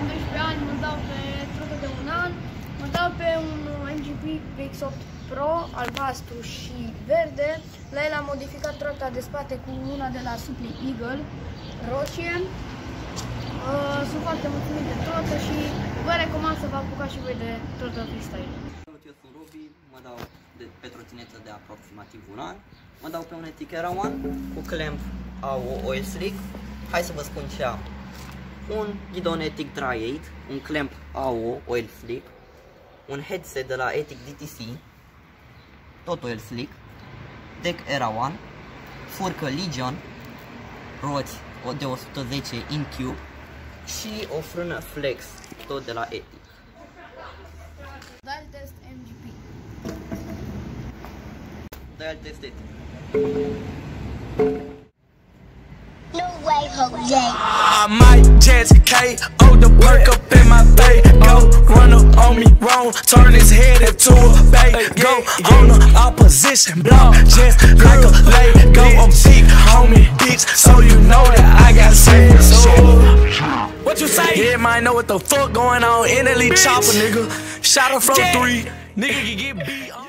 am 12 ani, mă dau pe trotă de un an, mă dau pe un MGP PX8 Pro, albastru și verde. La el am modificat trota de spate cu una de la Supli Eagle, roșie. Sunt foarte mulțumit de trotă și vă recomand să vă apucați și voi de trotă freestyle. Eu sunt Robi, mă dau pe trotinetă de aproximativ un an. Mă dau pe un Ethic Era One cu clamp AO Oil Slick. Hai să vă spun ce am. Un ghidon Ethic Dry 8, un clamp AO Oil Slick, un headset de la Ethic DTC, tot Oil Slick, deck Era One, furcă Legion, roți de 110 in cube și o frână Flex, tot de la Ethic. Dial test MGP. Dial test Ethic. No way, Jose. I might just KO the perk up in my bay. Go run up on me wrong, turn his head into a bay. Go on the opposition block, just like a Lego. I'm big, homie, bitch, so you know that I got serious shit. What you say? Yeah, might know what the fuck going on in the lead chopper, nigga. Shot her from 3, nigga can get beat.